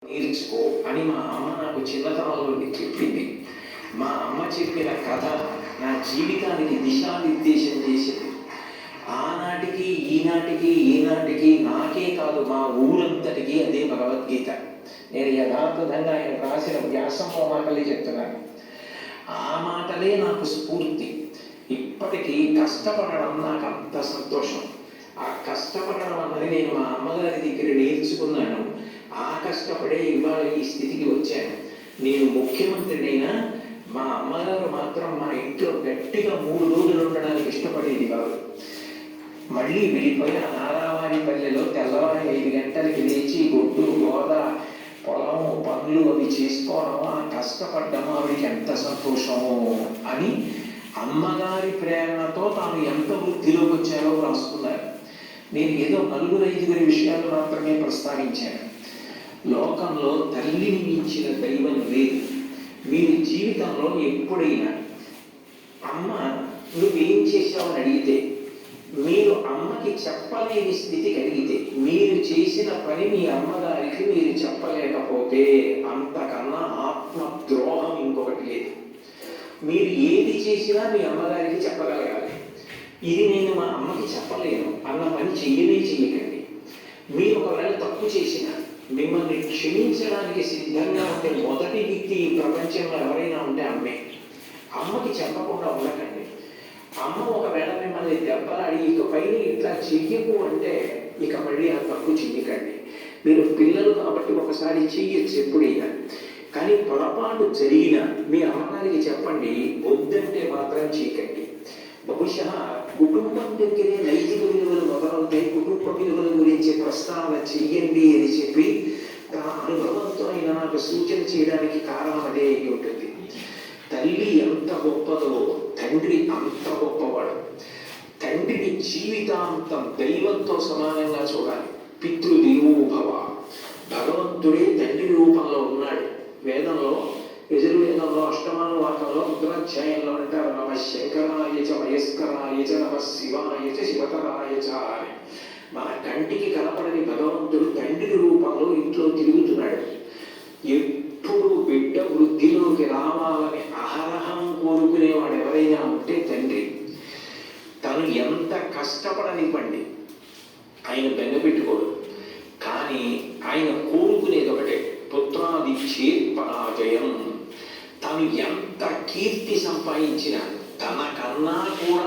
నేర్చుకో అని మా అమ్మ నాకు చిన్నతనంలో చెప్పింది. మా అమ్మ చెప్పిన కథ నా జీవితానికి దిశానిర్దేశం చేసింది. ఆనాటికి ఈనాటికి నాకే కాదు మా ఊరంతటికి అదే భగవద్గీత. నేను యథార్థంగా ఆయన రాసిన వ్యాసంలో మాటలే చెప్తున్నాను. ఆ మాటలే నాకు స్ఫూర్తి. ఇప్పటికీ కష్టపడడం నాకు అంత సంతోషం. ఆ కష్టపడడం అన్నది నేను మా అమ్మగారి దగ్గర నేర్చుకున్నాను. ఆ కష్టపడే ఇవాళ ఈ స్థితికి వచ్చాను. నేను ముఖ్యమంత్రినైనా మా అమ్మగారు మాత్రం మా ఇంట్లో గట్టిగా 3 రోజులు ఉండడానికి ఇష్టపడేది కాదు. మళ్ళీ వెళ్ళిపోయి ఆ నారావారిపల్లెలో తెల్లవారి 5 గంటలకి లేచి గొడ్డు గోద పొలం పనులు అవి చేసుకోవడం, ఆ కష్టపడ్డం ఆవిడికి ఎంత సంతోషమో అని అమ్మగారి ప్రేరణతో తాను ఎంత వృద్ధిలోకి వచ్చారో రాసుకున్నారు. నేను ఏదో 4-5 విషయాలు మాత్రమే ప్రస్తావించాను. లోకంలో తల్లిని మించిన దైవం లేదు. మీరు జీవితంలో ఎప్పుడైనా అమ్మ నువ్వేం చేశావని అడిగితే, మీరు అమ్మకి చెప్పలేని స్థితి కలిగితే, మీరు చేసిన పని మీ అమ్మగారికి మీరు చెప్పలేకపోతే అంతకన్నా ఆత్మద్రోహం ఇంకొకటి లేదు. మీరు ఏది చేసినా మీ అమ్మగారికి చెప్పగలగాలి. ఇది నేను మా అమ్మకి చెప్పలేను అన్న పని చెయ్యకండి. మీరు ఒకవేళ తప్పు చేసినా మిమ్మల్ని క్షమించడానికి సిద్ధంగా ఉంటే మొదటి వ్యక్తి ఈ ప్రపంచంలో ఎవరైనా ఉంటే అమ్మే. అమ్మకి చెప్పకుండా ఉండకండి. అమ్మ ఒకవేళ మిమ్మల్ని దెబ్బలాడి ఇక పైన ఇట్లా చెయ్యకు అంటే ఇక మళ్ళీ ఆ తప్పు చెయ్యకండి. మీరు పిల్లలు కాబట్టి ఒకసారి చెయ్యొచ్చు ఎప్పుడైనా, కానీ పొరపాటు జరిగినా మీ అమ్మగారికి చెప్పండి, వద్దంటే మాత్రం చేయకండి. బహుశా కుటుంబం దగ్గరే నైతిక విలువలు మొదలవుతాయి. కుటుంబ విలువల గురించి ప్రస్తావన చెయ్యండి అని చెప్పి తన అనుభవంతో ఆయన నాకు సూచన చేయడానికి కారణం అదే అయి ఉంటుంది. తల్లి ఎంత గొప్పదో తండ్రి అంత గొప్పవాడు. తండ్రిని జీవితాంతం దైవంతో సమానంగా చూడాలి. పితృదేవో భవ. భగవంతుడే తండ్రి రూపంలో ఉన్నాడు. వేదంలో యజుర్వేదంలో అష్టమానువాకంలో ఉత్తరాధ్యాయంలో అంటారు, నమ శంకరాయ చ వయస్కరాయ చ నమ శివాయ చ శివతరాయ చ అని. మన కంటికి కనపడని భగవంతుడు తండ్రి రూపంలో ఇంట్లో తిరుగుతున్నాడు. ఎప్పుడు బిడ్డ వృద్ధిలోకి రావాలని అహరహం కోరుకునేవాడు ఎవరైనా ఉంటే తండ్రి. తను ఎంత కష్టపడనివ్వండి, ఆయన బెంగపెట్టుకోడు. కానీ ఆయన కోరుకునేది ఒకటే, పుత్రాదిచ్చేత్పరాజయం. తను ఎంత కీర్తి సంపాదించినా తనకన్నా కూడా